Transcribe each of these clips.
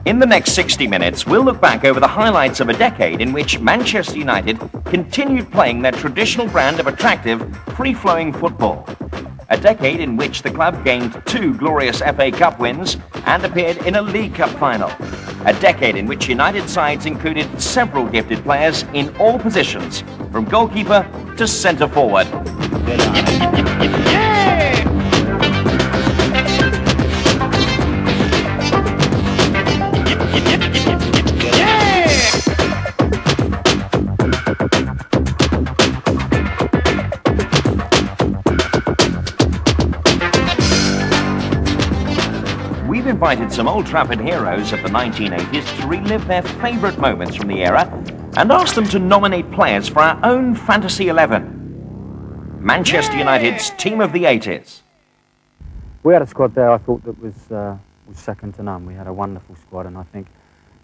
In the next 60 minutes, we'll look back over the highlights of a decade in which Manchester United continued playing their traditional brand of attractive, free-flowing football. A decade in which the club gained 2 glorious FA Cup wins and appeared in a League Cup final. A decade in which United sides included several gifted players in all positions, from goalkeeper to centre forward. We've invited some Old Trafford heroes of the 1980s to relive their favourite moments from the era and asked them to nominate players for our own Fantasy 11. Manchester United's team of the 80s. We had a squad there I thought that was second to none. We had a wonderful squad, and I think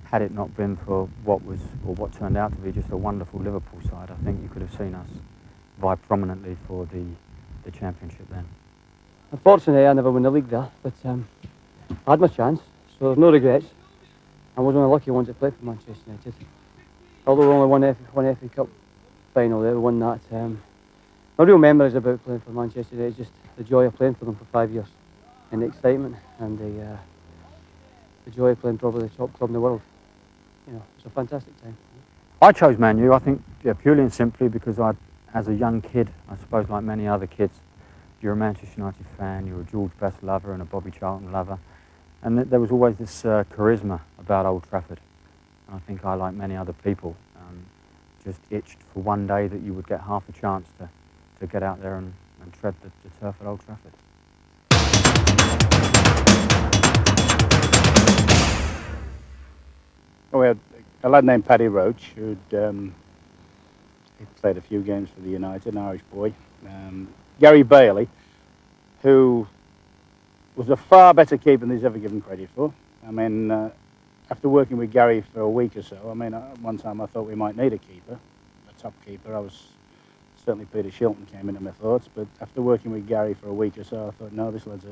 had it not been for what turned out to be just a wonderful Liverpool side, I think you could have seen us vie prominently for the championship then. Unfortunately, I never won the league there, but I had my chance, so there's no regrets. I was one of the lucky ones that played for Manchester United. Although we only won FA Cup final there, we won that. My real memories about playing for Manchester United is just the joy of playing for them for 5 years, and the excitement and the joy of playing probably the top club in the world. You know, it's a fantastic time. I chose Man U, I think, purely and simply because as a young kid, I suppose like many other kids, you're a Manchester United fan, you're a George Best lover and a Bobby Charlton lover. And there was always this charisma about Old Trafford. And I think I, like many other people, just itched for one day that you would get half a chance to get out there and tread the turf at Old Trafford. We had a lad named Paddy Roach who'd he played a few games for the United, an Irish boy. Gary Bailey, who was a far better keeper than he's ever given credit for. I mean, after working with Gary for a week or so, I mean, one time I thought we might need a keeper, a top keeper. Certainly Peter Shilton came into my thoughts, but after working with Gary for a week or so, I thought, no, this lad's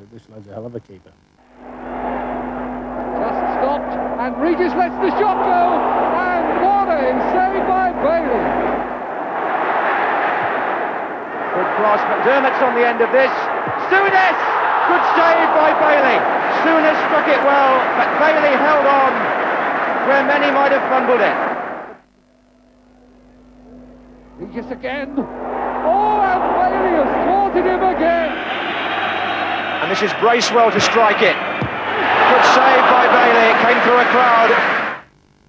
a hell of a keeper. Just stopped, and Regis lets the shot go, and warning, saved by Bailey. Good cross, McDermott's on the end of this. Souness! Good save by Bailey. Souness struck it well, but Bailey held on where many might have fumbled it. Regis again. Oh, and Bailey has thwarted him again. And this is Bracewell to strike it. Good save by Bailey. It came through a crowd.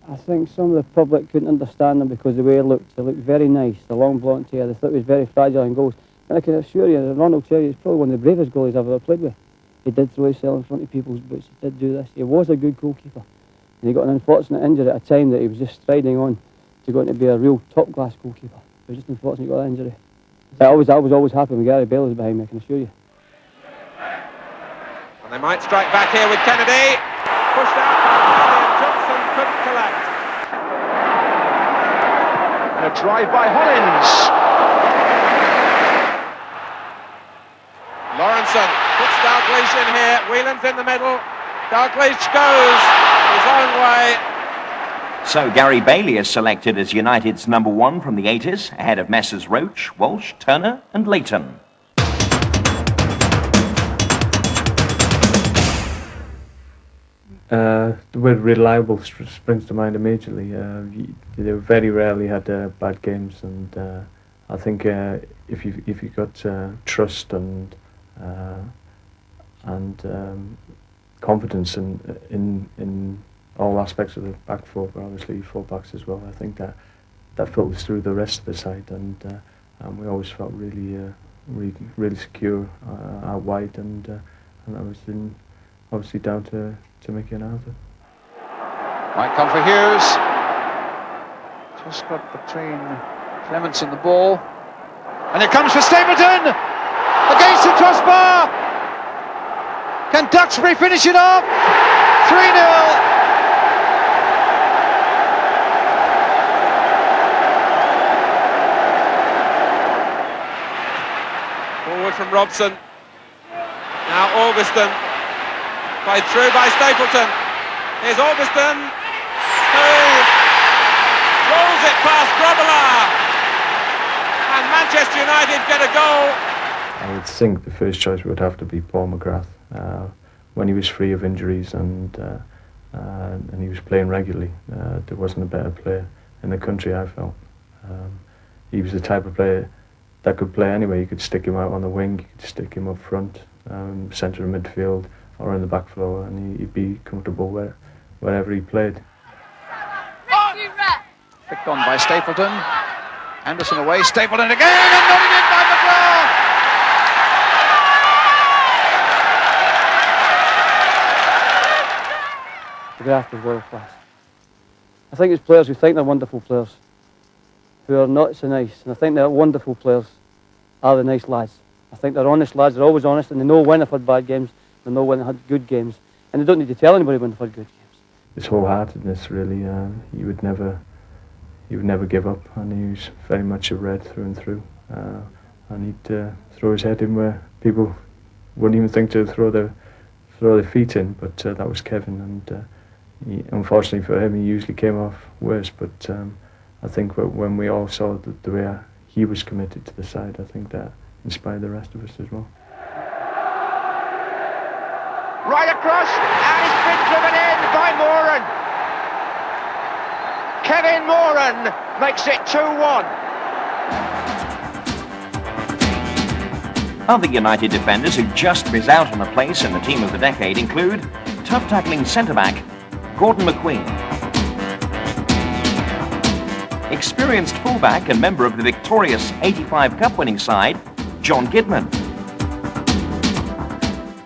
I think some of the public couldn't understand them because the way it looked very nice. The long blonde hair, they thought it was very fragile in goals. And I can assure you that Ronald Cherry is probably one of the bravest goalies I've ever played with. He did throw himself in front of people's boots, he did do this. He was a good goalkeeper. And he got an unfortunate injury at a time that he was just striding on to going to be a real top-class goalkeeper. It was just unfortunate he got that injury. I was always happy when Gary Bailey was behind me, I can assure you. And they might strike back here with Kennedy. Pushed out by Kennedy and Johnson couldn't collect. And a drive by Hollins. Lawrenson puts Dalglish in here. Whelan's in the middle. Dalglish goes his own way. So Gary Bailey is selected as United's number 1 from the 80s, ahead of Messrs Roach, Walsh, Turner and Leighton. The word reliable springs to mind immediately. They very rarely had bad games, and I think if you got trust and confidence in all aspects of the back four, but obviously full backs as well, I think that filters through the rest of the side, and we always felt really secure out wide, and that was obviously down to Mickey and Arthur. Might come for Hughes. Just got between Clements and the ball. And it comes for Stapleton! Against the crossbar! Can Duxbury finish it off? 3-0! Forward from Robson. Now Augustin. Played through by Stapleton. Here's Augustin, who rolls it past Grobbelaar, and Manchester United get a goal. I would think the first choice would have to be Paul McGrath when he was free of injuries and he was playing regularly. There wasn't a better player in the country, I felt. He was the type of player that could play anywhere. You could stick him out on the wing, you could stick him up front, centre of midfield, or in the back floor, and he'd be comfortable wherever he played. Picked on by Stapleton. Anderson away, Stapleton again, and nodded in by McGrath. McGrath was world class. I think it's players who think they're wonderful players, who are not so nice, and I think they're wonderful players are the nice lads. I think they're honest lads, they're always honest, and they know when they've had bad games, they know when they've had good games, and they don't need to tell anybody when they've had good games. His wholeheartedness, really, he would never give up, and he was very much a Red through and through. And he'd throw his head in where people wouldn't even think to throw their feet in, but that was Kevin, and unfortunately for him, he usually came off worse. But I think when we all saw the way he was committed to the side, I think that inspired the rest of us as well. Right across, and it's been driven in by Moran. Kevin Moran makes it 2-1. Other United defenders who just miss out on a place in the team of the decade include tough-tackling centre-back Gordon McQueen, experienced fullback and member of the victorious 85 Cup-winning side John Gidman,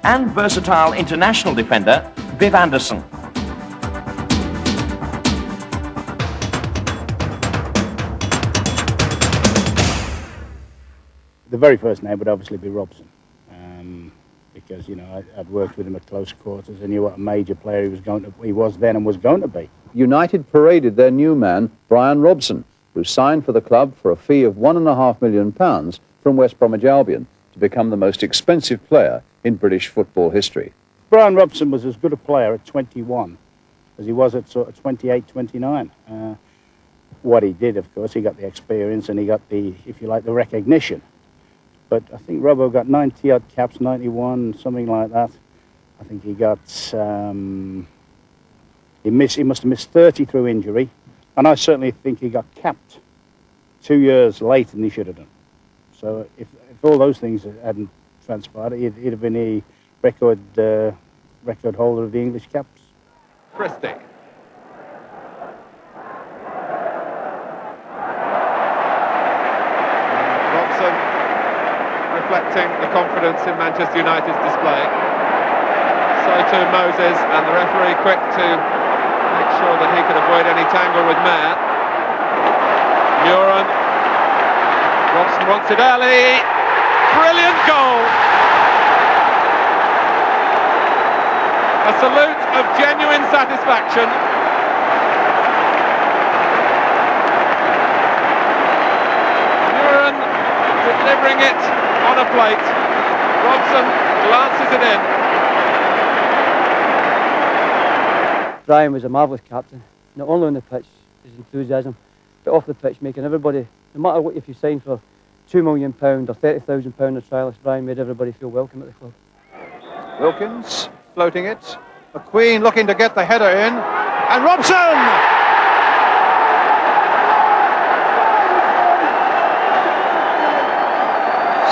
and versatile international defender Viv Anderson. The very first name would obviously be Robson, because I'd worked with him at close quarters. I knew what a major player he was then and was going to be. United paraded their new man, Brian Robson, who signed for the club for a fee of £1.5 million from West Bromwich Albion to become the most expensive player in British football history. Brian Robson was as good a player at 21 as he was at sort of 28, 29. What he did, of course, he got the experience and he got the, if you like, the recognition. But I think Robbo got 90-odd caps, 91, something like that. I think he got, he must have missed 30 through injury. And I certainly think he got capped 2 years later than he should have done. So if all those things hadn't transpired, he'd have been a record holder of the English caps. Christie. Robson reflecting the confidence in Manchester United's display. So too Moses, and the referee quick to make sure that he could avoid any tangle with Mayer. Muren. Robson wants it early. Brilliant goal. A salute of genuine satisfaction. Muren delivering it on a plate. Robson glances it in. Brian was a marvellous captain, not only on the pitch, his enthusiasm, but off the pitch, making everybody, no matter what, if you signed for £2 million or £30,000 a trialist, Brian made everybody feel welcome at the club. Wilkins floating it. McQueen looking to get the header in. And Robson!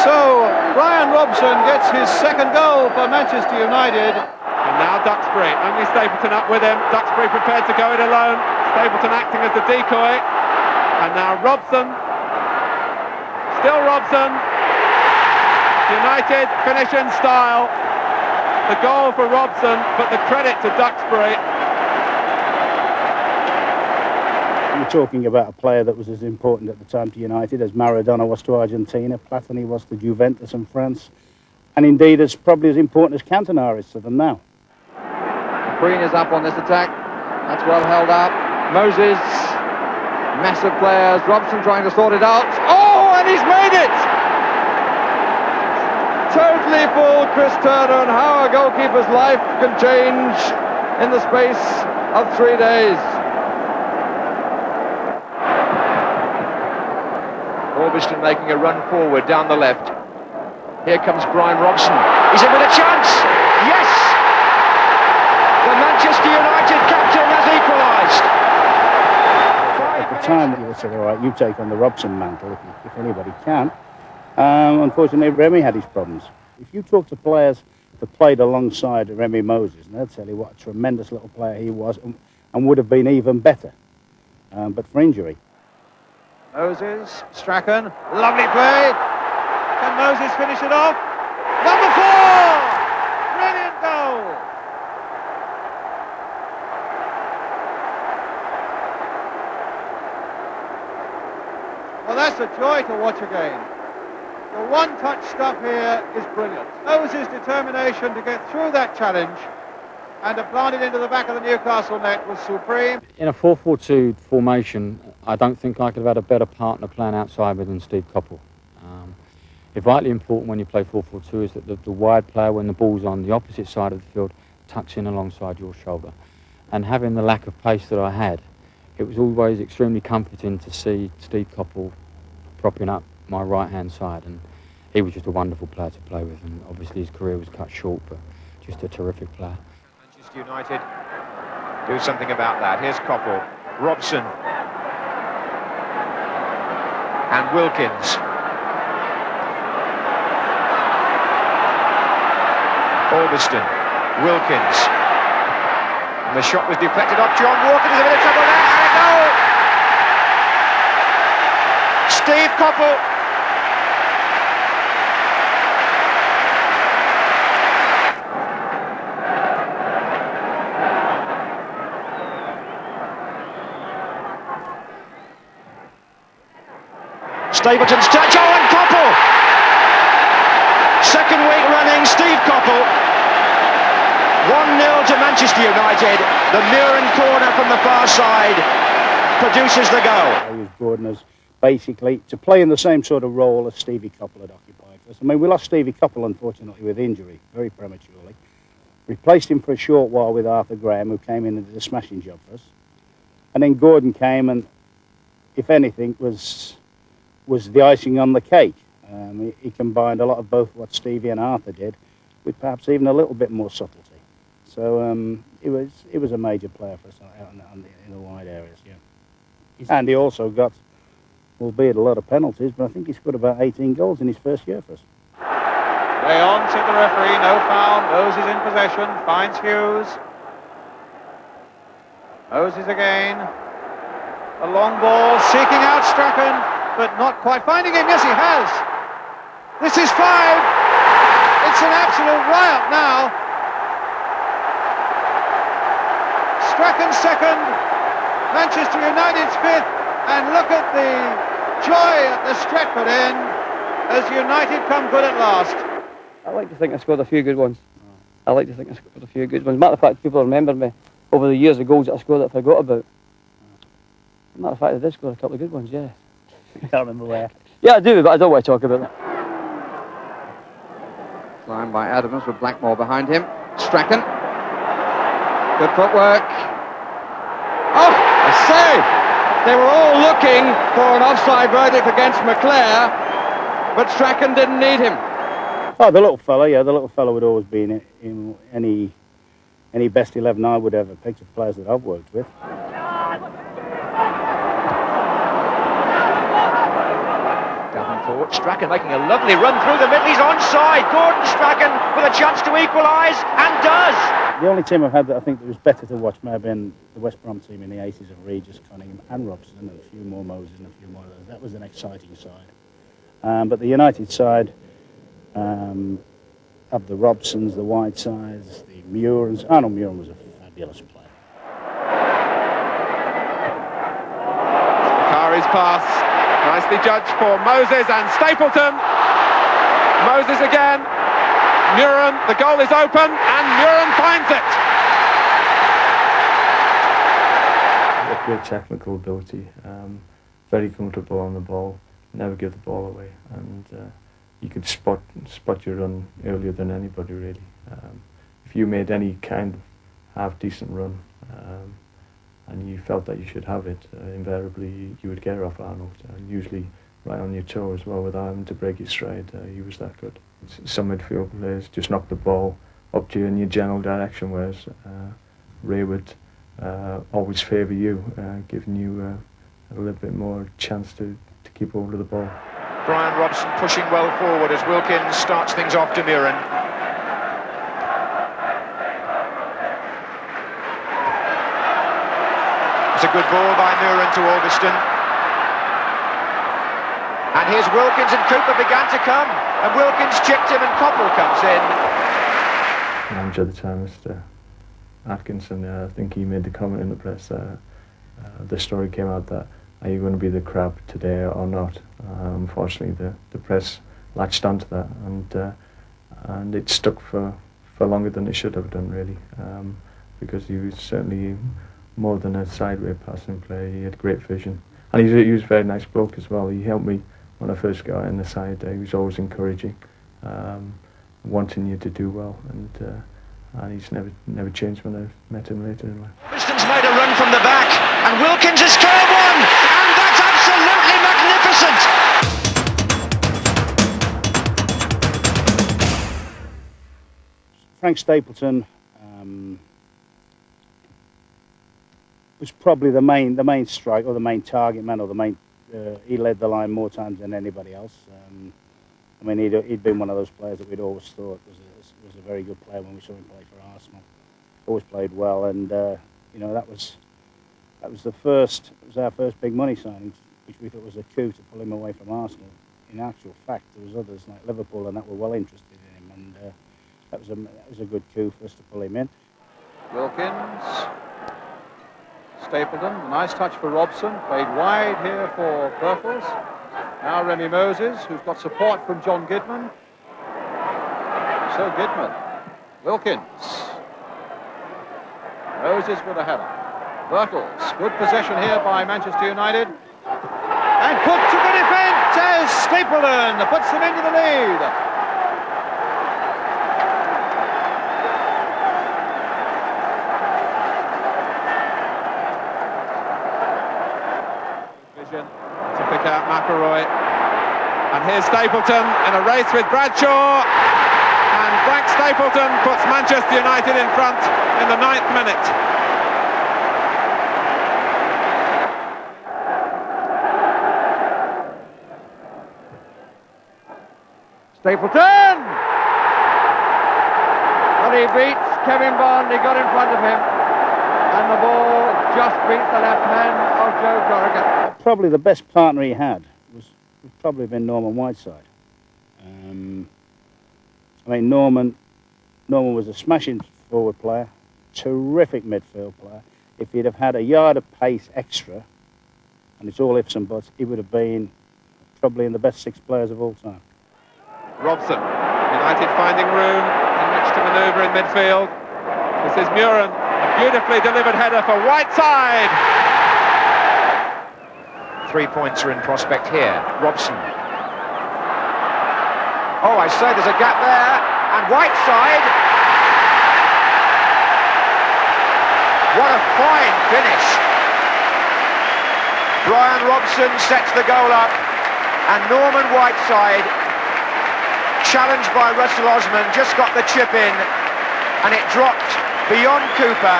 So, Brian Robson gets his second goal for Manchester United. And now Duxbury, only Stapleton up with him. Duxbury prepared to go it alone. Stapleton acting as the decoy. And now Robson. Still Robson. United finish in style. The goal for Robson, but the credit to Duxbury. You're talking about a player that was as important at the time to United as Maradona was to Argentina, Platini was to Juventus and France, and indeed as probably as important as Cantona is to them now. Green is up on this attack. That's well held up. Moses, massive players. Robson trying to sort it out. Oh, and he's made it! Totally fooled Chris Turner, and how a goalkeeper's life can change in the space of 3 days. Orbiston making a run forward down the left. Here comes Brian Robson. He's in with a chance. Yes! The Manchester United captain has equalised. At the time, you said, all right, you take on the Robson mantle if anybody can. Unfortunately, Remy had his problems. If you talk to players that played alongside Remy Moses, and they'll tell you what a tremendous little player he was and would have been even better, but for injury. Moses, Strachan, lovely play. Can Moses finish it off? Number 4! Brilliant goal! Well, that's a joy to watch again. The one-touch stuff here is brilliant. Moses' determination to get through that challenge and to plant it into the back of the Newcastle net was supreme. In a 4-4-2 formation, I don't think I could have had a better partner playing outside with than Steve Coppell. It's vitally important when you play 4-4-2 is that the wide player, when the ball's on the opposite side of the field, tucks in alongside your shoulder. And having the lack of pace that I had, it was always extremely comforting to see Steve Coppell propping up my right-hand side. And he was just a wonderful player to play with. And obviously his career was cut short, but just a terrific player. Manchester United do something about that. Here's Coppell, Robson, and Wilkins. Orbiston, Wilkins. And the shot was deflected off. John Walker is a bit of trouble there, and a goal! Steve Coppell. Stapleton's touch, and Coppell! Second week running, Steve Coppell. 1-0 to Manchester United. The Muren corner from the far side produces the goal. I used Gordon as basically to play in the same sort of role as Stevie Coppell had occupied for us. I mean, we lost Stevie Coppell, unfortunately, with injury, very prematurely. Replaced him for a short while with Arthur Graham, who came in and did a smashing job for us. And then Gordon came and, if anything, was the icing on the cake. He combined a lot of both what Stevie and Arthur did, with perhaps even a little bit more subtlety. So it was a major player for us in the wide areas, yeah. And he also got, albeit a lot of penalties, but I think he scored about 18 goals in his first year for us. Play on, said the referee, no foul. Moses in possession, finds Hughes. Moses again. A long ball, seeking out Strachan, but not quite finding him. Yes, he has. This is 5. It's an absolute riot now. Strachan second, Manchester United's 5th, and look at the joy at the Stretford end as United come good at last. I like to think I scored a few good ones. Matter of fact, people remember me over the years of goals that I scored that I forgot about. Matter of fact, I did score a couple of good ones, yeah. You can't remember where? Yeah, I do, but I don't want to talk about that. Climbed by Adams with Blackmore behind him. Strachan. Good footwork. Oh, a save! They were all looking for an offside verdict against McClare, but Strachan didn't need him. Oh, the little fella, yeah, the little fella would always be in any best 11 I would ever pick of players that I've worked with. Davenport, Strachan making a lovely run through the middle. He's onside. Gordon Strachan with a chance to equalise, and does. The only team I've had that I think that was better to watch may have been the West Brom team in the 80s of Regis, Cunningham and Robson, and a few more Moses and a few more others. That was an exciting side. But the United side of the Robsons, the Whitesides, the Murens. Arnold Muren was a fabulous player. Bakari's pass, nicely judged for Moses and Stapleton. Moses again. Muren, the goal is open, and Muren finds it. Great technical ability, very comfortable on the ball, never give the ball away, and you could spot your run earlier than anybody really. If you made any kind half-decent run, and you felt that you should have it, invariably you would get it off Arnold, and usually right on your toe as well without having to break your stride. He was that good. Some midfield players just knock the ball up to you in your general direction, whereas Ray would always favour you, giving you a little bit more chance to keep hold of the ball. Brian Robson pushing well forward as Wilkins starts things off to Muren. It's a good ball by Muren to Augustin. And here's Wilkins, and Cooper began to come, and Wilkins chipped him, and Coppell comes in. Manager at the time, Mr. Atkinson, I think he made the comment in the press. The story came out that, are you going to be the crab today or not? Unfortunately, the press latched onto that, and it stuck for longer than it should have done, really, because he was certainly more than a sideway passing player. He had great vision, and he was a very nice bloke as well. He helped me when I first got in the side. He was always encouraging, wanting you to do well, and he's never changed when I've met him later in life. Augustin's made a run from the back, and Wilkins has scored one, and that's absolutely magnificent. Frank Stapleton was probably the main strike, or the main target man, or the main. He led the line more times than anybody else. I mean, he'd been one of those players that we'd always thought was a very good player when we saw him play for Arsenal. Always played well, and you know, that was our first big money signing, which we thought was a coup to pull him away from Arsenal. In actual fact, there was others like Liverpool and that were well interested in him, and that was a good coup for us to pull him in. Wilkins, Stapleton, a nice touch for Robson, played wide here for Birtles. Now Remy Moses, who's got support from John Gidman. So Gidman, Wilkins, Moses with a header. Birtles, good possession here by Manchester United. And put to the defence as Stapleton puts them into the lead. To pick out McElroy, and here's Stapleton in a race with Bradshaw, and Frank Stapleton puts Manchester United in front in the 9th minute. Stapleton! Well, he beats Kevin Bond, he got in front of him, and the ball just beats the left hand of Joe Corrigan. Probably the best partner he had would probably been Norman Whiteside. I mean, Norman was a smashing forward player, terrific midfield player. If he'd have had a yard of pace extra, and it's all ifs and buts, he would have been probably in the best 6 players of all time. Robson, United finding room in which to manoeuvre in midfield. This is Muren, a beautifully delivered header for Whiteside. 3 points are in prospect here. Robson. Oh, I say there's a gap there, and Whiteside. What a fine finish. Brian Robson sets the goal up, and Norman Whiteside, challenged by Russell Osman, just got the chip in, and it dropped beyond Cooper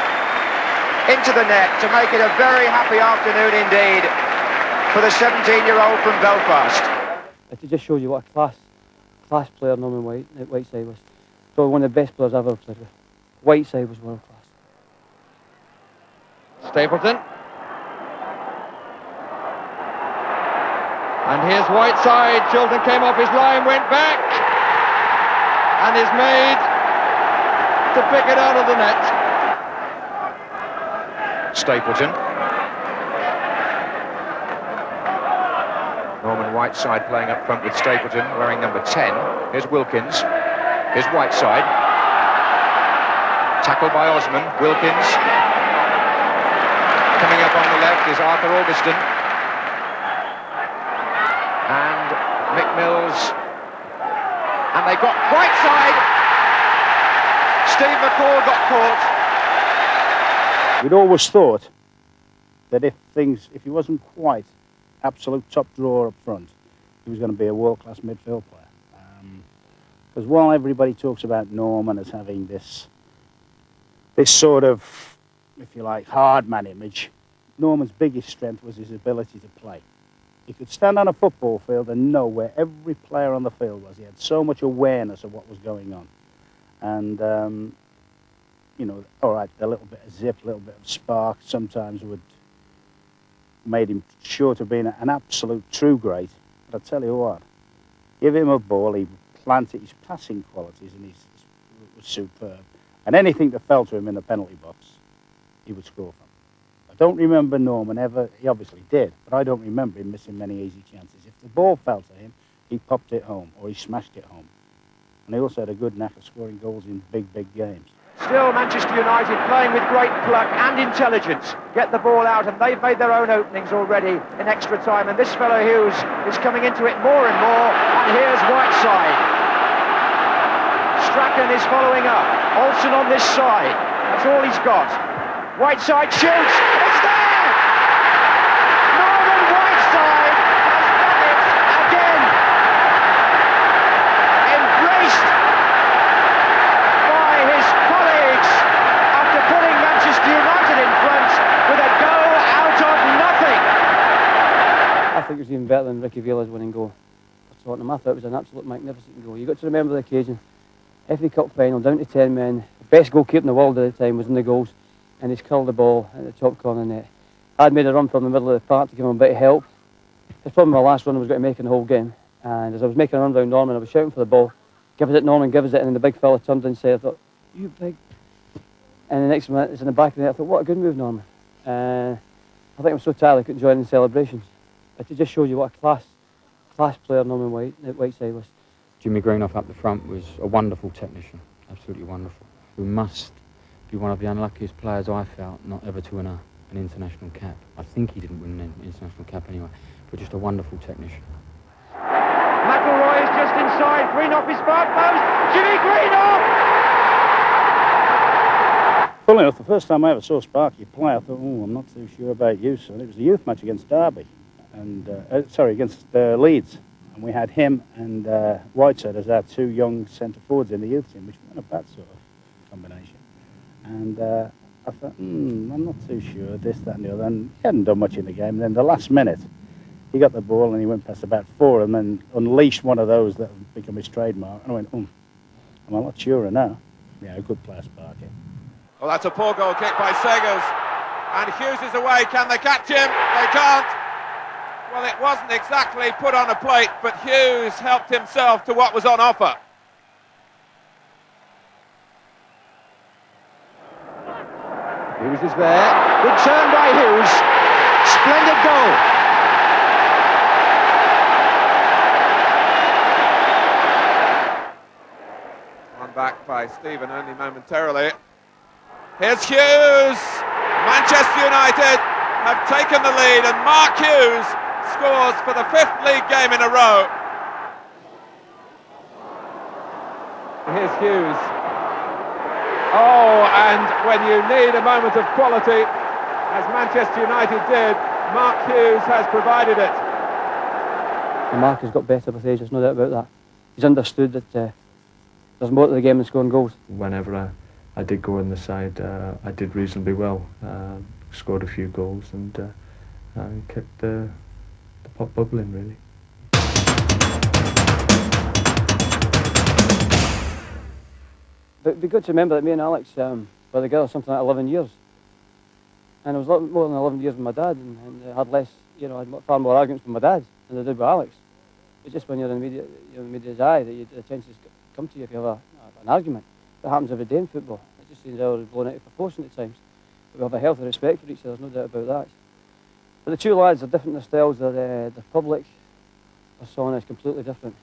into the net to make it a very happy afternoon indeed for the 17-year-old from Belfast. It just shows you what a class player Norman Whiteside was. Probably one of the best players I've ever played with. Whiteside was world class. Stapleton. And here's Whiteside. Chilton came off his line, went back, and is made to pick it out of the net. Stapleton. Norman Whiteside playing up front with Stapleton, wearing number 10. Here's Wilkins. Here's Whiteside. Tackled by Osman. Wilkins. Coming up on the left is Arthur Augustin. And Mick Mills. And they got Whiteside. Steve McCall got caught. we'd always thought that if he wasn't quite absolute top drawer up front, he was going to be a world-class midfield player. Because while everybody talks about Norman as having this sort of, if you like, hard man image, Norman's biggest strength was his ability to play. He could stand on a football field and know where every player on the field was. He had so much awareness of what was going on. And, you know, all right, a little bit of zip, a little bit of spark sometimes made him sure to be an absolute true great. But I tell you what, give him a ball, he planted his passing qualities, and he was superb. And anything that fell to him in the penalty box, he would score from. I don't remember Norman ever, he obviously did, but I don't remember him missing many easy chances. If the ball fell to him, he popped it home, or he smashed it home. And he also had a good knack of scoring goals in big games. Still Manchester United playing with great pluck and intelligence. Get the ball out, and they've made their own openings already in extra time. And this fellow Hughes is coming into it more and more. And here's Whiteside. Strachan is following up. Olsen on this side. That's all he's got. Whiteside shoots. It's there! Norman Whiteside has done it again. Embraced by his colleagues after putting Manchester United in front with a goal out of nothing. I think it was even better than Ricky Villa's winning goal for Tottenham. I thought it was an absolute magnificent goal. You've got to remember the occasion. FA Cup final, down to 10 men. The best goalkeeper in the world at the time was in the goals, and he's curled the ball at the top corner net. I'd made a run from the middle of the park to give him a bit of help. It's probably my last run I was going to make in the whole game. And as I was making a run round Norman, I was shouting for the ball. Give us it, Norman, give us it. And then the big fella turned and said, I thought, you big. And the next minute, it's in the back of the net. I thought, what a good move, Norman. I think I was so tired I couldn't join in the celebrations. But it just shows you what a class player Norman Whiteside was. Jimmy Greenough up the front was a wonderful technician, absolutely wonderful. Who must be one of the unluckiest players I felt not ever to win an international cap. I think he didn't win an international cap anyway, but just a wonderful technician. McElroy is just inside. Greenough is far post. Jimmy Greenoff! Funnily enough, the first time I ever saw Sparky play, I thought, oh, I'm not too sure about you, son. It was a youth match against Derby, and against Leeds. And we had him and Whiteside as our two young centre forwards in the youth team, which wasn't a bad sort of combination. And I thought, I'm not too sure, this, that and the other. And he hadn't done much in the game. And then the last minute, he got the ball and he went past about four and then unleashed one of those that had become his trademark. And I went, I'm a lot surer now. Yeah, a good player, Sparky. Well, that's a poor goal kick by Segers. And Hughes is away. Can they catch him? They can't. Well, it wasn't exactly put on a plate, but Hughes helped himself to what was on offer. Hughes is there. Good turn by Hughes. Splendid goal. One back by Stephen only momentarily. Here's Hughes. Manchester United have taken the lead, and Mark Hughes scores for the 5th league game in a row. Here's Hughes. Oh, and when you need a moment of quality, as Manchester United did, Mark Hughes has provided it. And Mark has got better with age, there's no doubt about that. He's understood that there's more to the game than scoring goals. Whenever I did go in the side, I did reasonably well. Scored a few goals and kept the pot bubbling, really. But it'd be good to remember that me and Alex were together something like 11 years. And it was a lot more than 11 years with my dad, and I had less, I had far more arguments with my dad than I did with Alex. It's just when you're in the media's eye that the attention's come to you if you have an argument. It happens every day in football. It just seems all blown out of proportion at times. But we have a healthy respect for each other, there's no doubt about that. But the two lads are different in their styles. The public persona is completely different.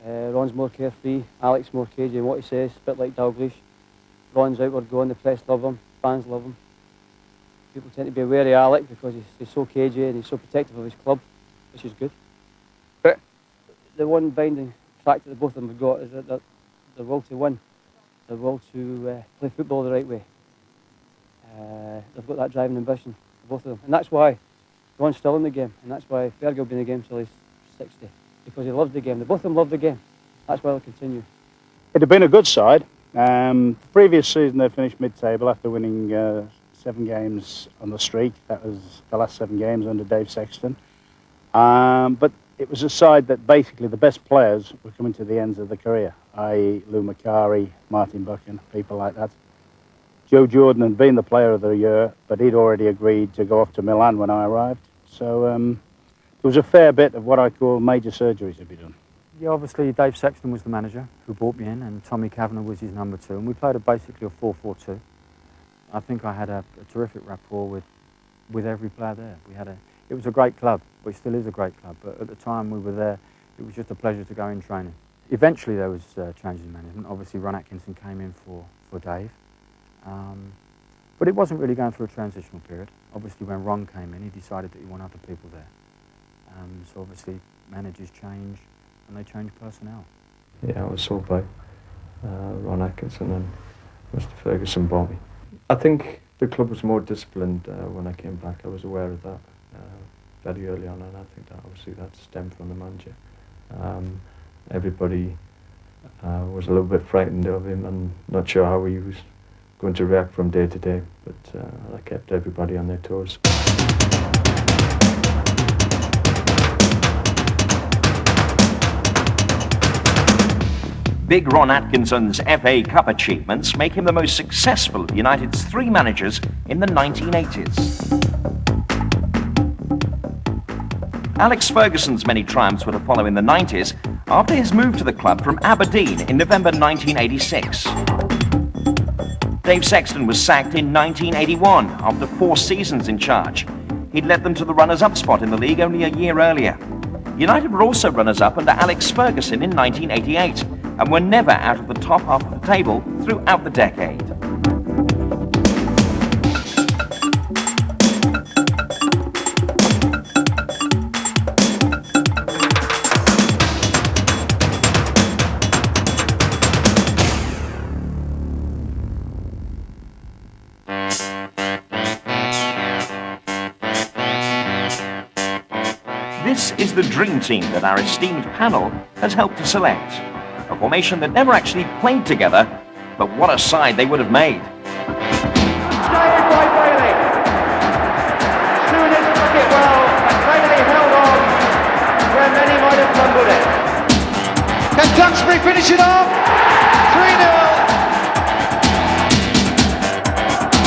Ron's more carefree, Alex more cagey in what he says, a bit like Dalglish. Ron's outward going, the press love him, fans love him. People tend to be wary of Alec because he's so cagey and he's so protective of his club, which is good. But the one binding fact that both of them have got is that the will to win, the will to play football the right way. they've got that driving ambition, both of them. And that's why Ron's still in the game, and that's why Fergie will be in the game till he's 60, because he loves the game. Both of them love the game. That's why they'll continue. It had been a good side. The previous season they finished mid-table after winning 7 games on the streak. That was the last 7 games under Dave Sexton. But it was a side that basically the best players were coming to the ends of their career, i.e. Lou Macari, Martin Buchan, people like that. Joe Jordan had been the player of the year, but he'd already agreed to go off to Milan when I arrived. So there was a fair bit of what I call major surgeries to be done. Yeah, obviously Dave Sexton was the manager who brought me in, and Tommy Kavanagh was his number 2, and we played basically a 4-4-2. I think I had a terrific rapport with every player there. It was a great club, but it still is a great club. But at the time we were there, it was just a pleasure to go in training. Eventually there was changes in management. Obviously Ron Atkinson came in for Dave. But it wasn't really going through a transitional period. Obviously when Ron came in, he decided that he wanted other people there. So obviously managers change, and they change personnel. Yeah, I was sold by Ron Atkinson and Mr. Ferguson bought me. I think the club was more disciplined when I came back. I was aware of that very early on, and I think that obviously that stemmed from the manager. Everybody was a little bit frightened of him and not sure how he was going to react from day to day, but I kept everybody on their toes. Big Ron Atkinson's FA Cup achievements make him the most successful of United's 3 managers in the 1980s. Alex Ferguson's many triumphs were to follow in the 90s after his move to the club from Aberdeen in November 1986. Dave Sexton was sacked in 1981 after 4 seasons in charge. He'd led them to the runners-up spot in the league only a year earlier. United were also runners-up under Alex Ferguson in 1988 and were never out of the top half of the table throughout the decade. This is the dream team that our esteemed panel has helped to select. A formation that never actually played together, but what a side they would have made. Saved by Bailey. Souness took it well, and Bailey held on where many might have fumbled it. Can Duxbury finish it off? 3-0.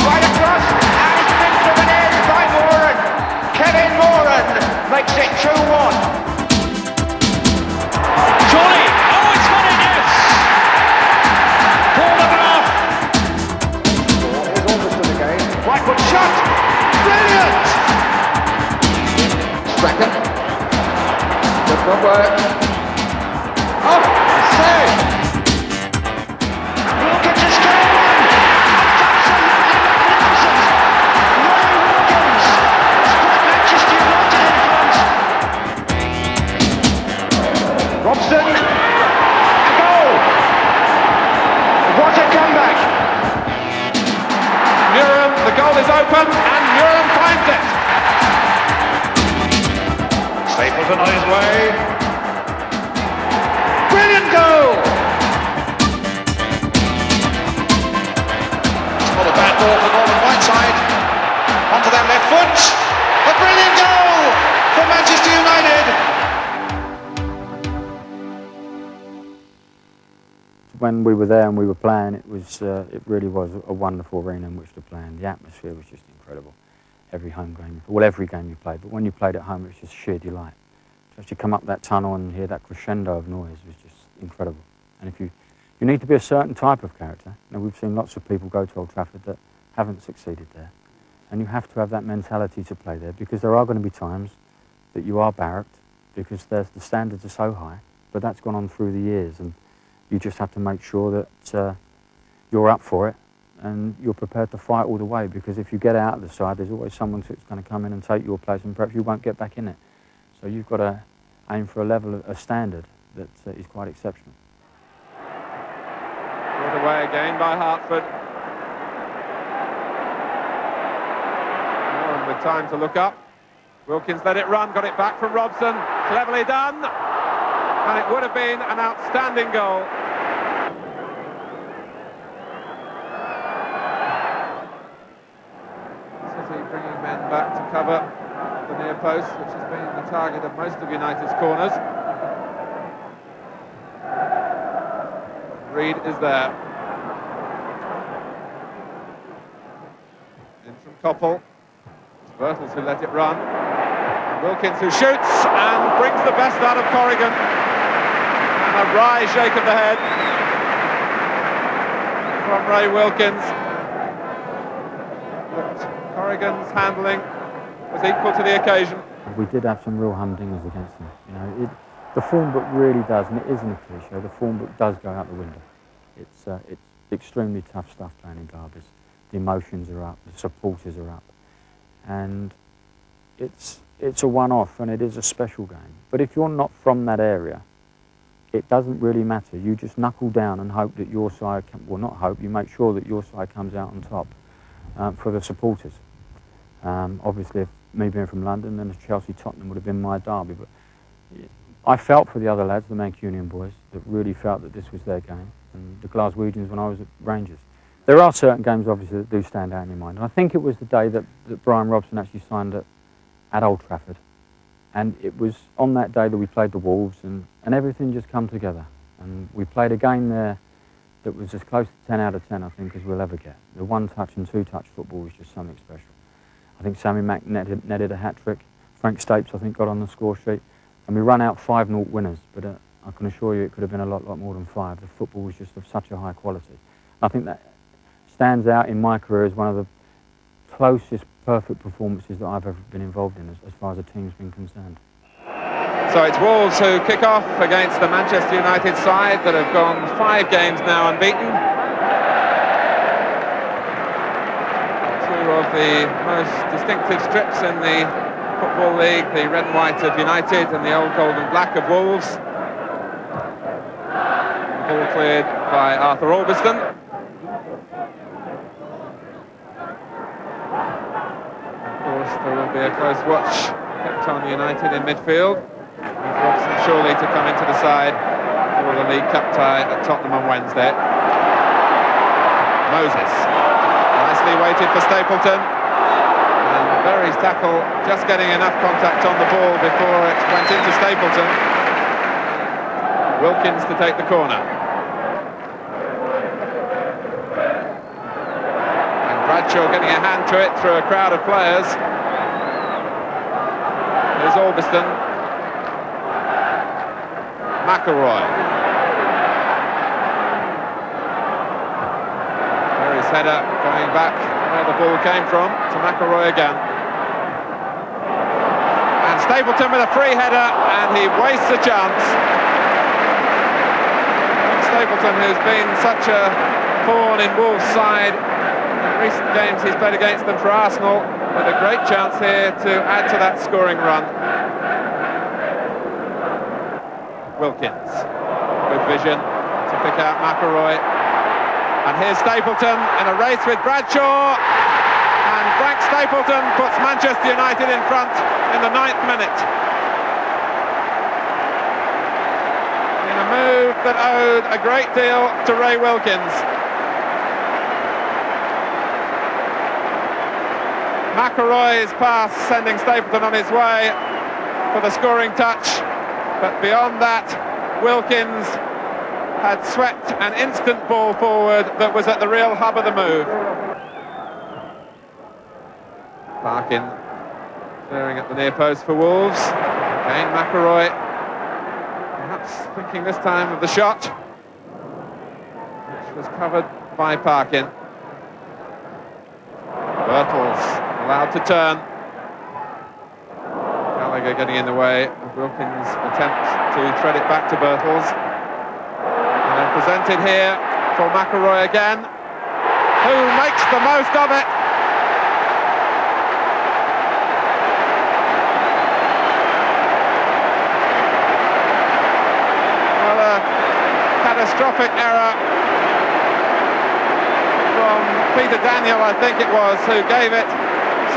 Right across, and it's been driven in by Moran. Kevin Moran makes it 2-1. Good shot! Brilliant! Strachan. Good footwork. Oh, save! Wilkins has scored one! That's absolutely magnificent! Ray Wilkins has put Manchester United in front. Robson, a goal! What a comeback! The goal is open and Urim finds it. Stapleton on his way. Brilliant goal! It's not a bad ball for Northern Whiteside. Onto their left foot. A brilliant goal for Manchester United. When we were there and we were playing, it really was a wonderful arena in which to play, and the atmosphere was just incredible. Every home game, well, every game you played, but when you played at home, it was just sheer delight. Just to come up that tunnel and hear that crescendo of noise was just incredible. And if you need to be a certain type of character. Now, we've seen lots of people go to Old Trafford that haven't succeeded there, and you have to have that mentality to play there, because there are going to be times that you are barracked because the standards are so high. But that's gone on through the years, and you just have to make sure that you're up for it and you're prepared to fight all the way, because if you get out of the side, there's always someone that's going to come in and take your place, and perhaps you won't get back in it. So you've got to aim for a level of a standard that is quite exceptional. Put away again by Hartford. time to look up. Wilkins let it run, got it back from Robson. Cleverly done. And it would have been an outstanding goal. City bringing men back to cover the near post, which has been the target of most of United's corners. Reed is there. In from Koppel. It's Birtles who let it run. Wilkins who shoots and brings the best out of Corrigan. And a wry shake of the head from Ray Wilkins. But Corrigan's handling was equal to the occasion. We did have some real humdingers against them. You know, the form book really does, and it isn't a cliche, the form book does go out the window. It's extremely tough stuff playing in derbies. The emotions are up, the supporters are up. And it's a one-off, and it is a special game. But if you're not from that area, it doesn't really matter. You just knuckle down and hope that your side, well, not hope, you make sure that your side comes out on top for the supporters. Obviously, if me being from London, then Chelsea-Tottenham would have been my derby. But I felt for the other lads, the Mancunian boys, that really felt that this was their game, and the Glaswegians when I was at Rangers. There are certain games, obviously, that do stand out in your mind. And I think it was the day that Brian Robson actually signed at Old Trafford. And it was on that day that we played the Wolves, and everything just come together. And we played a game there that was as close to 10 out of 10, I think, as we'll ever get. The one-touch and two-touch football was just something special. I think Sammy Mack netted a hat-trick. Frank Stapes, I think, got on the score sheet. And we ran out 5-0 winners, but I can assure you it could have been a lot more than 5. The football was just of such a high quality. I think that stands out in my career as one of the closest perfect performances that I've ever been involved in as far as a team's been concerned. So it's Wolves who kick off against the Manchester United side that have gone 5 games now unbeaten. 2 of the most distinctive strips in the Football League, the red and white of United and the old gold and black of Wolves. Ball cleared by Arthur Albiston. There will be a close watch kept on United in midfield, with Robson surely to come into the side for the League Cup tie at Tottenham on Wednesday. Moses nicely waited for Stapleton, and Berry's tackle just getting enough contact on the ball before it went into Stapleton. Wilkins to take the corner. And Bradshaw getting a hand to it through a crowd of players. There's Albiston. McElroy. Berry's header going back where the ball came from to McElroy again. And Stapleton with a free header, and he wastes a chance. Stapleton, who's been such a thorn in Wolves' side in recent games he's played against them for Arsenal, with a great chance here to add to that scoring run. Wilkins, good vision to pick out McElroy. And here's Stapleton in a race with Bradshaw. And Frank Stapleton puts Manchester United in front in the 9th minute. In a move that owed a great deal to Ray Wilkins. McElroy's pass sending Stapleton on his way for the scoring touch, but beyond that, Wilkins had swept an instant ball forward that was at the real hub of the move. Parkin clearing at the near post for Wolves. Again, McElroy perhaps thinking this time of the shot, which was covered by Parkin. Birtles allowed to turn. Gallagher getting in the way of Wilkins' attempt to thread it back to Birtles. And then presented here for McElroy again, who makes the most of it. Well, a catastrophic error from Peter Daniel, I think it was, who gave it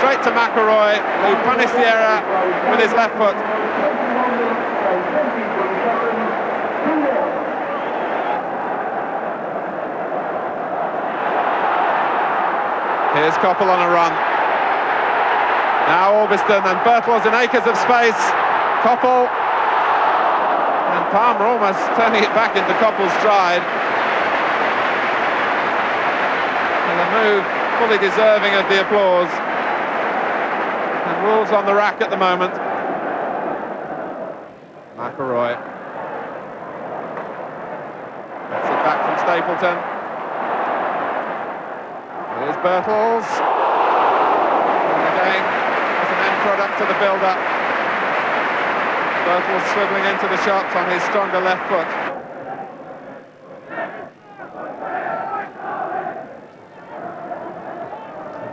straight to McElroy, who punished the error with his left foot. Here's Coppell on a run. Now Orbiston and Birtles in acres of space. Coppell and Palmer almost turning it back into Coppell's stride. And a move fully deserving of the applause. And Wolves on the rack at the moment. McElroy. Gets it back from Stapleton. Here's Birtles. And again, as an end product to the build-up. Birtles swiveling into the shots on his stronger left foot.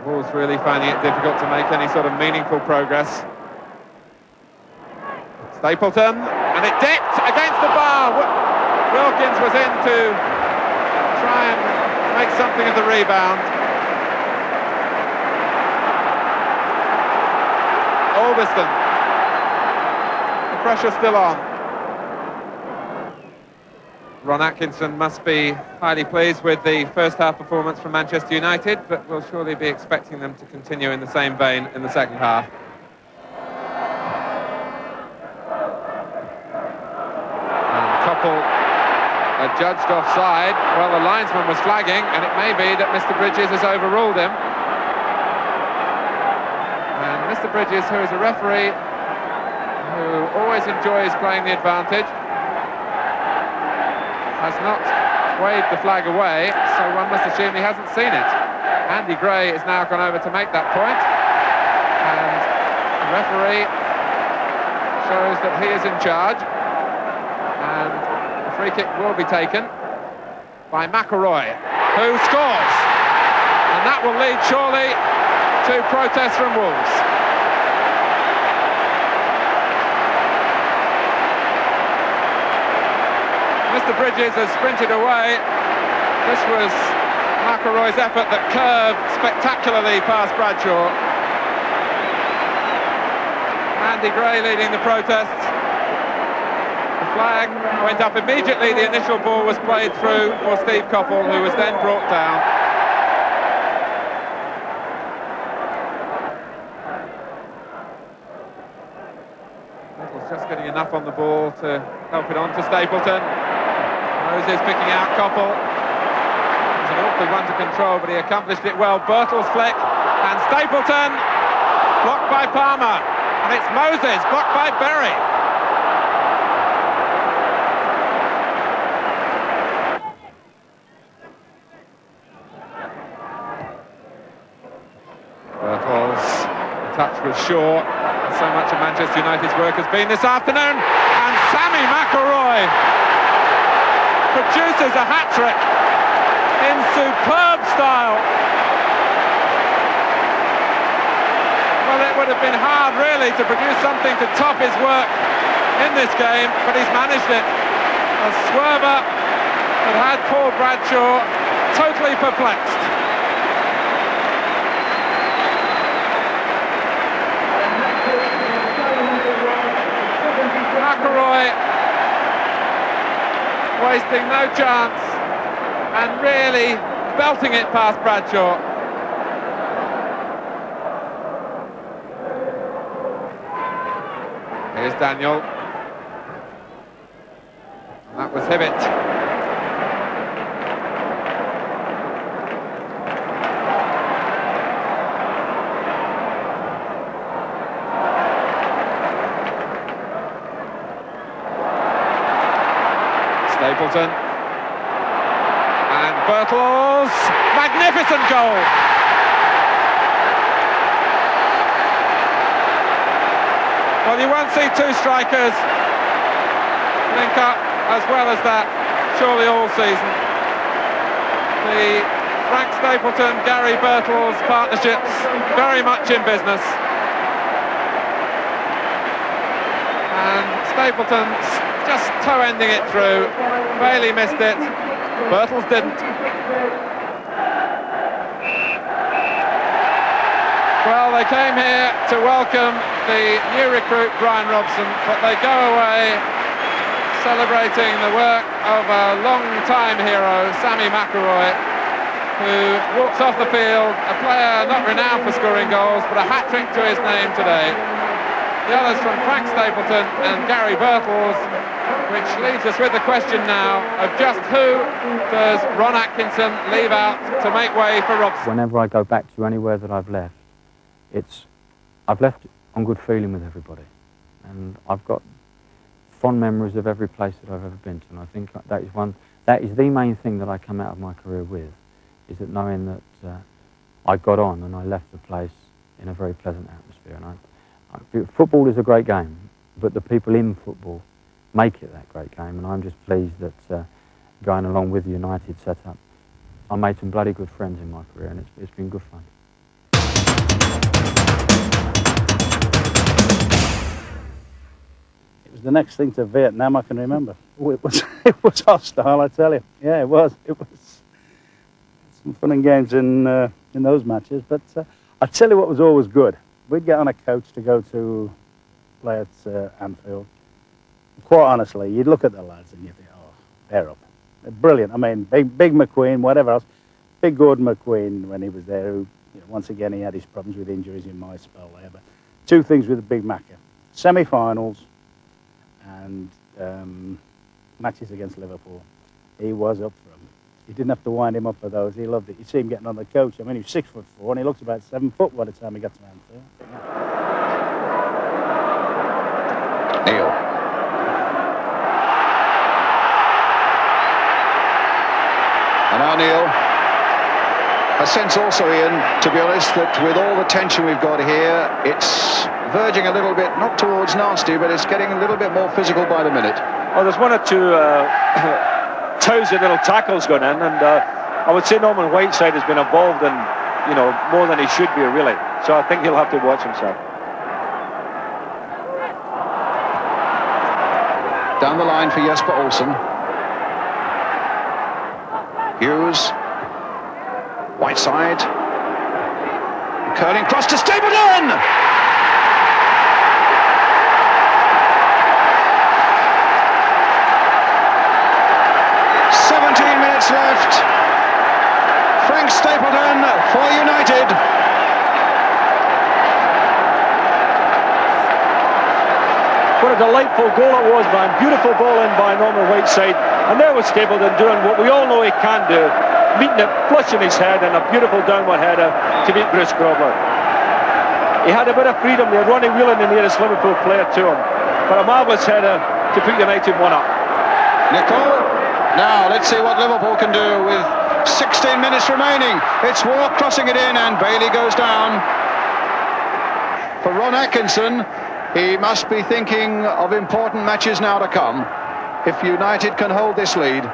Wolves really finding it difficult to make any sort of meaningful progress. Stapleton, and it dipped against the bar. Wilkins was in to try and make something of the rebound. Orbiston. The pressure still on. Ron Atkinson must be highly pleased with the first half performance from Manchester United, but we'll surely be expecting them to continue in the same vein in the second half. And Coppell judged offside. Well, the linesman was flagging, and it may be that Mr. Bridges has overruled him. And Mr. Bridges, who is a referee who always enjoys playing the advantage, has not waved the flag away, so one must assume he hasn't seen it. Andy Gray has now gone over to make that point, and the referee shows that he is in charge, and the free kick will be taken by McElroy, who scores, and that will lead surely to protests from Wolves. Mr. Bridges has sprinted away. This was McElroy's effort that curved spectacularly past Bradshaw. Andy Gray leading the protests. The flag went up immediately. The initial ball was played through for Steve Coppell, who was then brought down. Little's just getting enough on the ball to help it on to Stapleton. Moses picking out Coppell. It was an awkward one to control, but he accomplished it well. Birtles flick, and Stapleton blocked by Palmer, and it's Moses blocked by Berry. Birtles, the touch was short, and so much of Manchester United's work has been this afternoon, and Sammy McElroy produces a hat-trick in superb style. Well, it would have been hard really to produce something to top his work in this game, but he's managed it. A swerver that had Paul Bradshaw totally perplexed. McElroy wasting no chance and really belting it past Bradshaw. Here's Daniel. And that was Hibbett. Stapleton and Birtles, magnificent goal. Well, you won't see two strikers link up as well as that surely all season. The Frank Stapleton, Gary Birtles partnerships very much in business, and Stapleton just toe-ending it through. Bailey missed it. Birtles didn't. Well, they came here to welcome the new recruit, Brian Robson, but they go away celebrating the work of a long-time hero, Sammy McIlroy, who walks off the field, a player not renowned for scoring goals, but a hat-trick to his name today. The others from Frank Stapleton and Gary Birtles, which leaves us with the question now of just who does Ron Atkinson leave out to make way for Robson? Whenever I go back to anywhere that I've left, I've left on good feeling with everybody, and I've got fond memories of every place that I've ever been to, and I think that is the main thing that I come out of my career with, is that knowing that I got on and I left the place in a very pleasant atmosphere. And football is a great game, but the people in football make it that great game, and I'm just pleased that going along with the United setup, I made some bloody good friends in my career, and it's been good fun. It was the next thing to Vietnam I can remember. Oh, it was hostile, I tell you. Yeah, it was some fun and games in those matches. But I tell you what was always good. We'd get on a coach to go to play at Anfield. Quite honestly, you'd look at the lads and you'd think, oh, they're up. They're brilliant. I mean, Big McQueen, whatever else. Big Gordon McQueen, when he was there, who, once again, he had his problems with injuries in my spell there. But two things with the Big Macca. Semi-finals and matches against Liverpool. He was up for them. You didn't have to wind him up for those. He loved it. You see him getting on the coach. I mean, he was 6'4", and he looked about 7 foot by the time he got to Anfield. Yeah. Neil. And now Neil. A sense also, Ian, to be honest, that with all the tension we've got here, it's verging a little bit, not towards nasty, but it's getting a little bit more physical by the minute. Well, there's one or two tousy little tackles going in, and I would say Norman Whiteside has been involved in, more than he should be, really. So I think he'll have to watch himself. Down the line for Jesper Olsen. Hughes. Whiteside. Curling cross to Stapleton! Left. Frank Stapleton for United. What a delightful goal it was, man. Beautiful ball in by Norman Whiteside. And there was Stapleton doing what we all know he can do, meeting it flush in his head and a beautiful downward header to beat Bruce Grobler. He had a bit of freedom there. Ronnie Whelan, the nearest Liverpool player to him. But a marvellous header to put United 1 up. Nicole. Now, let's see what Liverpool can do with 16 minutes remaining. It's Walk crossing it in, and Bailey goes down. For Ron Atkinson, he must be thinking of important matches now to come. If United can hold this lead,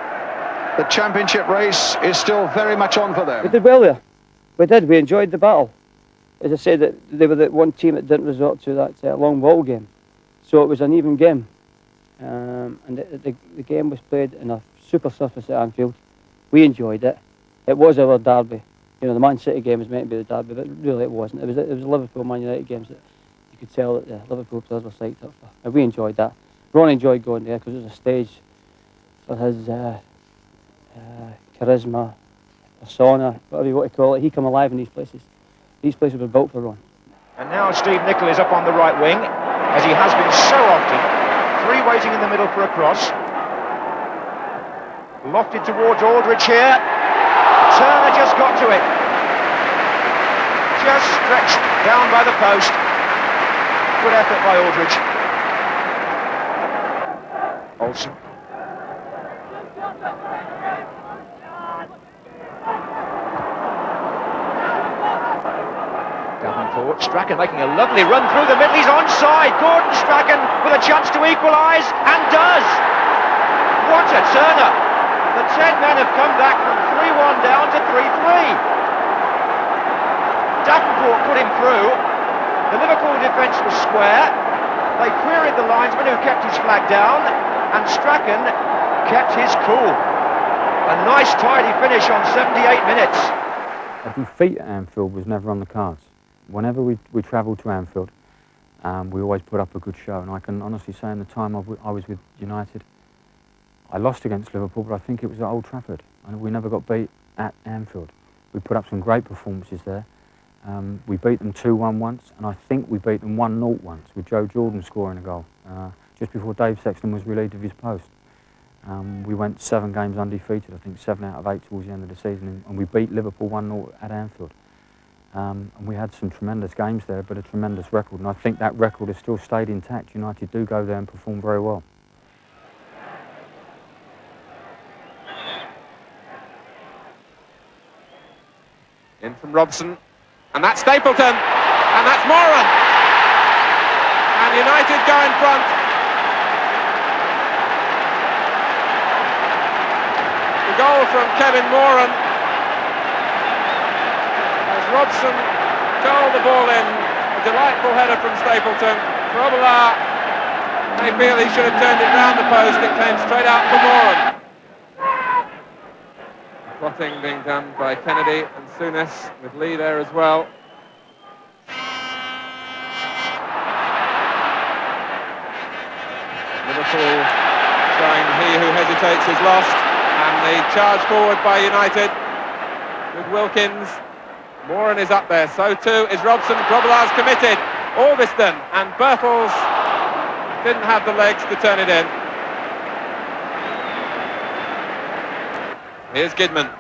the championship race is still very much on for them. We did well there. We did. We enjoyed the battle. As I said, that they were the one team that didn't resort to that long ball game. So it was an even game. And the game was played in a super surface at Anfield. We enjoyed it. It was our derby. The Man City game was meant to be the derby, but really it wasn't. It was the Liverpool Man United games that you could tell that the Liverpool players were psyched up for. And we enjoyed that. Ron enjoyed going there because it was a stage for his charisma, persona, whatever you want to call it. He come alive in these places. These places were built for Ron. And now Steve Nicol is up on the right wing, as he has been so often. 3 waiting in the middle for a cross. Lofted towards Aldridge here. Turner just got to it. Just stretched down by the post. Good effort by Aldridge. Olsen. Davenport. Strachan making a lovely run through the middle. He's onside. Gordon Strachan with a chance to equalise, and does. What a Turner. The 10 men have come back from 3-1 down to 3-3. Davenport put him through. The Liverpool defence was square. They queried the linesman who kept his flag down, and Strachan kept his cool. A nice tidy finish on 78 minutes. A defeat at Anfield was never on the cards. Whenever we travelled to Anfield, we always put up a good show, and I can honestly say in the time I was with United, I lost against Liverpool, but I think it was at Old Trafford, and we never got beat at Anfield. We put up some great performances there. We beat them 2-1 once, and I think we beat them 1-0 once, with Joe Jordan scoring a goal, just before Dave Sexton was relieved of his post. We went 7 games undefeated, I think 7 out of 8 towards the end of the season, and we beat Liverpool 1-0 at Anfield. And we had some tremendous games there, but a tremendous record, and I think that record has still stayed intact. United do go there and perform very well. In from Robson, and that's Stapleton, and that's Moran, and United go in front. The goal from Kevin Moran as Robson curled the ball in. A delightful header from Stapleton. Robillard may feel he should have turned it round the post. It came straight out for Moran. Plotting being done by Kennedy and Souness, with Lee there as well. Liverpool showing he who hesitates is lost, and the charge forward by United with Wilkins. Moran is up there, so too is Robson. Grobbelaar's committed. Orbiston and Birtles didn't have the legs to turn it in. Here's Gidman.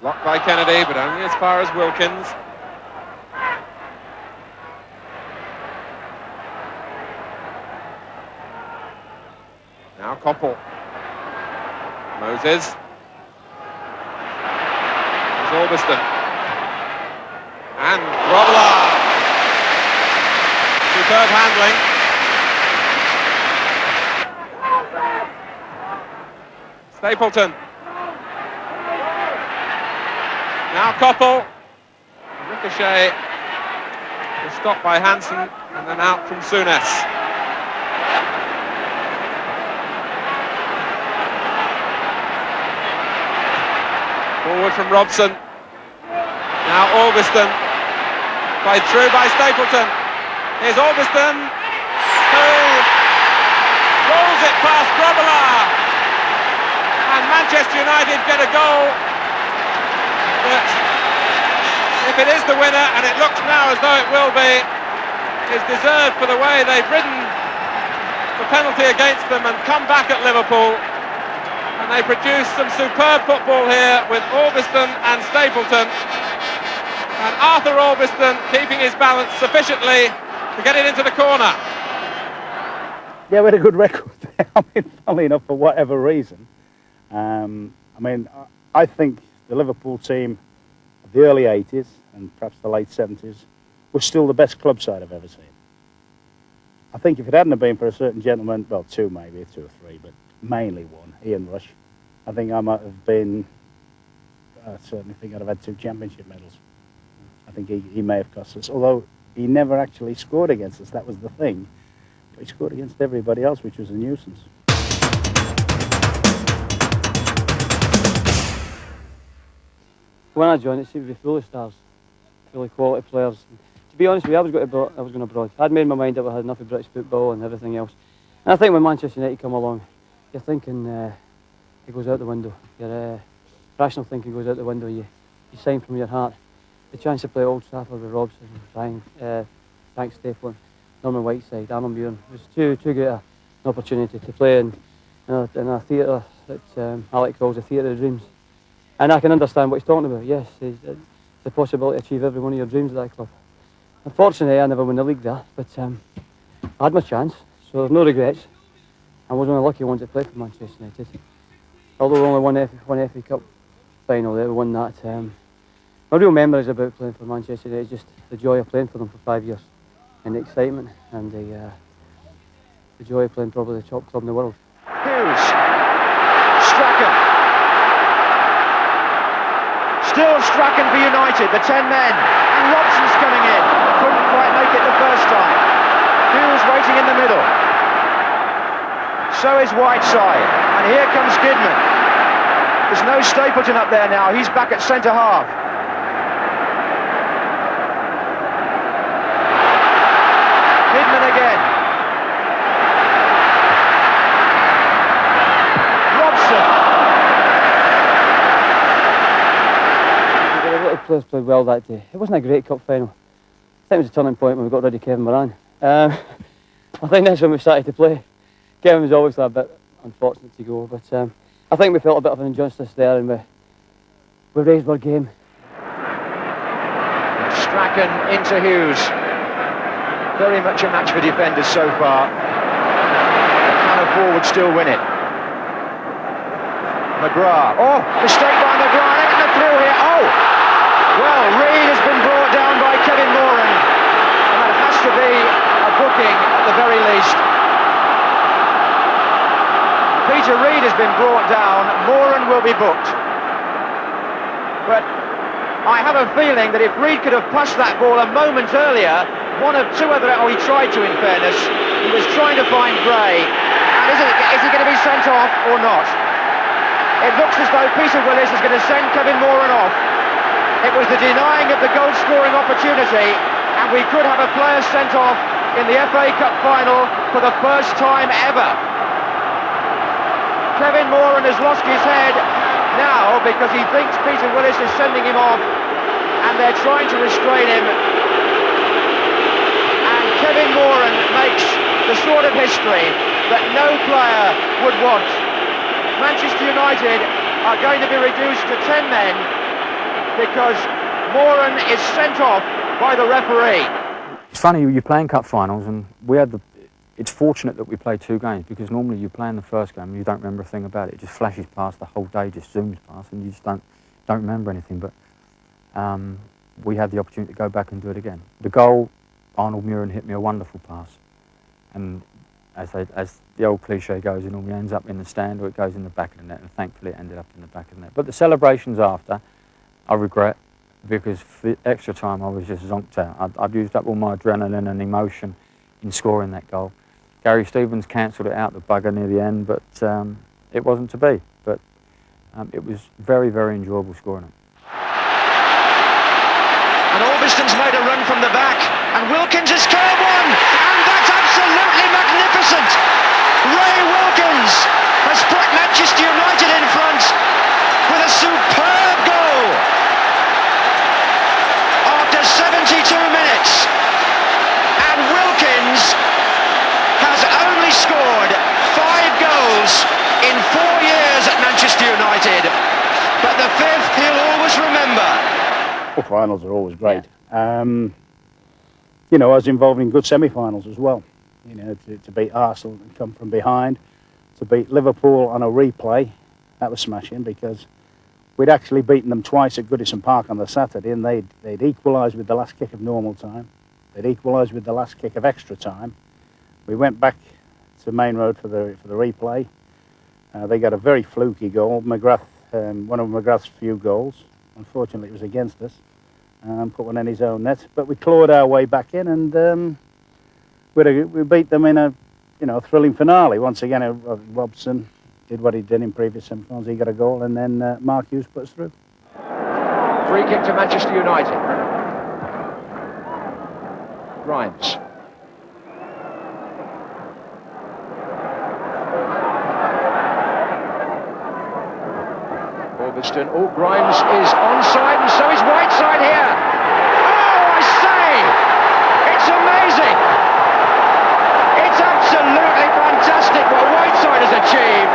Blocked by Kennedy, but only as far as Wilkins. Now Koppel. Moses. There's Orbiston. And Grobbelaar. Superb handling. Stapleton. Now Koppel. Ricochet was stopped by Hansen, and then out from Souness. Forward from Robson. Now Orbiston. Played through by Stapleton. Here's Orbiston, who rolls it past Grobbelaar. And Manchester United get a goal that, if it is the winner, and it looks now as though it will be, is deserved for the way they've ridden the penalty against them and come back at Liverpool. And they produce some superb football here with Orbiston and Stapleton. And Arthur Orbiston keeping his balance sufficiently to get it into the corner. Yeah, we had a good record there. I mean, funnily enough, for whatever reason. I think the Liverpool team of the early 80s and perhaps the late 70s was still the best club side I've ever seen. I think if it hadn't have been for a certain gentleman, well, 2 maybe, 2 or 3, but mainly 1, Ian Rush, I think I might have been, I certainly think I'd have had 2 championship medals. I think he may have cost us, although he never actually scored against us, that was the thing. But he scored against everybody else, which was a nuisance. When I joined, it seemed to be full of stars, full of quality players. To be honest with you, I was going abroad. I'd made my mind up I had enough of British football and everything else. And I think when Manchester United come along, you're thinking it goes out the window. Your rational thinking goes out the window. You sign from your heart. The chance to play at Old Trafford with Robson, Frank Stapleton, Norman Whiteside, Arnold Muir. It was too great an opportunity to play in a theatre that Alec calls the theatre of dreams. And I can understand what he's talking about. Yes, it's the possibility to achieve every one of your dreams at that club. Unfortunately, I never won the league there, but I had my chance, so there's no regrets. I was one of the lucky ones that played for Manchester United. Although we only won FA Cup final, they won that. My real memories about playing for Manchester United is just the joy of playing for them for 5 years, and the excitement, and the joy of playing probably the top club in the world. Hughes, Strachan. Still Strachan for United, the 10 men, and Robson's coming in. Couldn't quite make it the first time. Hughes waiting in the middle. So is Whiteside, and here comes Gidman. There's no Stapleton up there now, he's back at centre half. players played well that day. It wasn't a great cup final. I think it was a turning point when we got rid of Kevin Moran. I think that's when we started to play. Kevin was obviously a bit unfortunate to go, but I think we felt a bit of an injustice there, and we raised our game. Strachan into Hughes. Very much a match for defenders so far. Can a forward still win it? McGrath. Oh, mistake by McGrath. And the through here. Oh! Well, Reid has been brought down by Kevin Moran. And that has to be a booking at the very least. Peter Reid has been brought down. Moran will be booked. But I have a feeling that if Reid could have passed that ball a moment earlier, one of two other... Oh, he tried to, in fairness. He was trying to find Gray. And is he going to be sent off or not? It looks as though Peter Willis is going to send Kevin Moran off. It was the denying of the goal-scoring opportunity, and we could have a player sent off in the FA Cup final for the first time ever. Kevin Moran has lost his head now because he thinks Peter Willis is sending him off, and they're trying to restrain him. And Kevin Moran makes the sort of history that no player would want. Manchester United are going to be reduced to 10 men because Moran is sent off by the referee. It's funny, you're playing cup finals, and it's fortunate that we played 2 games, because normally you play in the first game and you don't remember a thing about it. It just flashes past, the whole day just zooms past, and you just don't remember anything. But we had the opportunity to go back and do it again. The goal, Arnold Muren hit me a wonderful pass, and as the old cliche goes, it normally ends up in the stand or it goes in the back of the net, and thankfully it ended up in the back of the net. But the celebrations after, I regret, because for extra time I was just zonked out. I'd used up all my adrenaline and emotion in scoring that goal. Gary Stevens cancelled it out, the bugger, near the end, but it wasn't to be. But it was very, very enjoyable scoring it. And Orbiston's made a run from the back, and Wilkins has scored one, and that's absolutely magnificent. Ray Wilkins has put Manchester United in front with a superb goal after 72 minutes, and Wilkins has only scored 5 goals in 4 years at Manchester United, but the 5th he'll always remember. Finals are always great. You know, I was involved in good semi-finals as well. You know, to beat Arsenal and come from behind, to beat Liverpool on a replay, that was smashing, because we'd actually beaten them twice at Goodison Park on the Saturday, and they'd equalised with the last kick of normal time. They'd equalised with the last kick of extra time. We went back to Main Road for the replay. They got a very fluky goal. McGrath, one of McGrath's few goals. Unfortunately, it was against us. Put one in his own net, but we clawed our way back in, and we beat them in a thrilling finale. Once again, Robson did what he did in previous semi-finals. He got a goal, and then Mark Hughes put us through. Free kick to Manchester United. Grimes. Orbiston. Oh, Grimes is onside, and so is Whiteside here. Oh, I say! It's amazing! It's absolutely fantastic what Whiteside has achieved.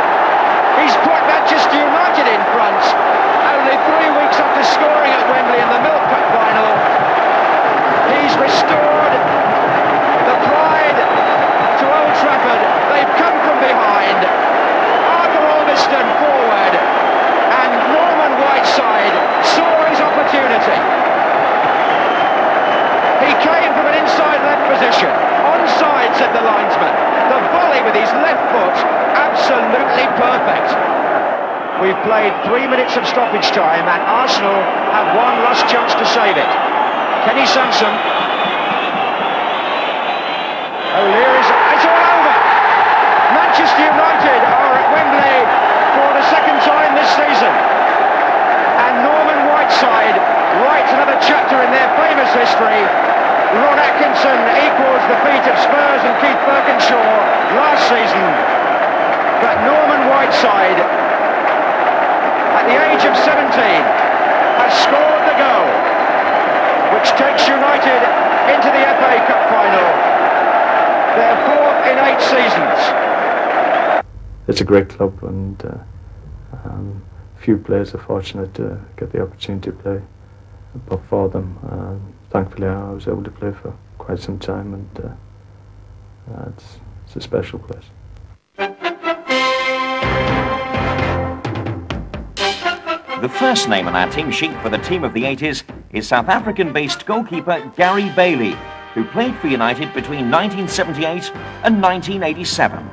He's put Manchester United in front only 3 weeks after scoring at Wembley in the Milk Cup final. He's restored the pride to Old Trafford. They've come from behind. Arthur Orbiston forward, and Norman Whiteside saw his opportunity. He came from an inside left position. Onside, said the linesman. The volley with his left foot, absolutely perfect. We've played 3 minutes of stoppage time, and Arsenal have one last chance to save it. Kenny Sansom. O'Leary's, it's all over. Manchester United are at Wembley for the second time this season. And Norman Whiteside writes another chapter in their famous history. Ron Atkinson equals the feat of Spurs and Keith Birkinshaw last season. But Norman Whiteside, at the age of 17, has scored the goal. takes United into the FA Cup final. Their 4th in 8 seasons. It's a great club, and few players are fortunate to get the opportunity to play. But for them, thankfully I was able to play for quite some time, and it's a special place. The first name on our team sheet for the team of the 80s is South African-based goalkeeper Gary Bailey, who played for United between 1978 and 1987.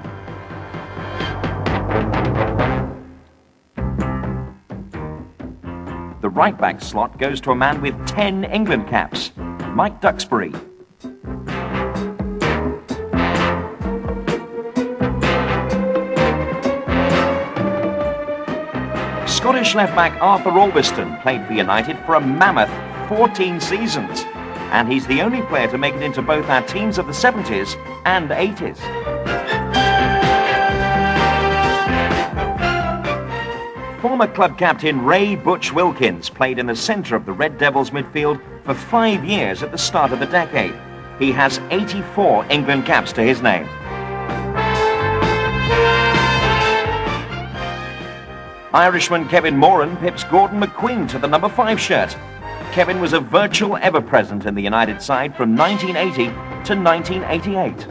The right-back slot goes to a man with 10 England caps, Mike Duxbury. Scottish left-back Arthur Albiston played for United for a mammoth 14 seasons, and he's the only player to make it into both our teams of the 70s and 80s. Former club captain Ray Butch Wilkins played in the centre of the Red Devils midfield for 5 years at the start of the decade. He has 84 England caps to his name. Irishman Kevin Moran pips Gordon McQueen to the number 5 shirt. Kevin was a virtual ever-present in the United side from 1980 to 1988.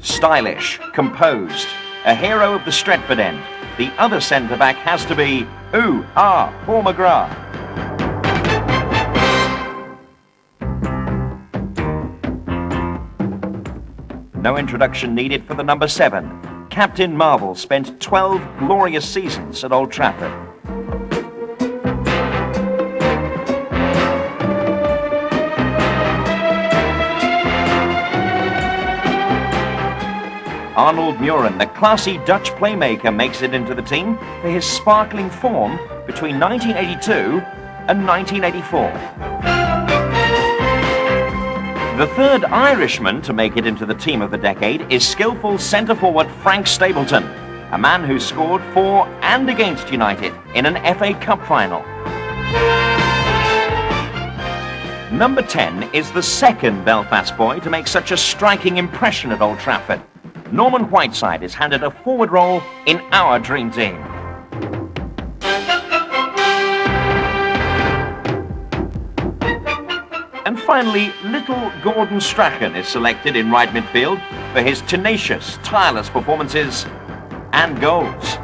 Stylish, composed, a hero of the Stretford end. The other centre-back has to be Paul McGrath. No introduction needed for the number 7. Captain Marvel spent 12 glorious seasons at Old Trafford. Arnold Muren, the classy Dutch playmaker, makes it into the team for his sparkling form between 1982 and 1984. The third Irishman to make it into the team of the decade is skillful centre-forward Frank Stapleton, a man who scored for and against United in an FA Cup final. Number 10 is the second Belfast boy to make such a striking impression at Old Trafford. Norman Whiteside is handed a forward role in our dream team. And finally, little Gordon Strachan is selected in right midfield for his tenacious, tireless performances and goals.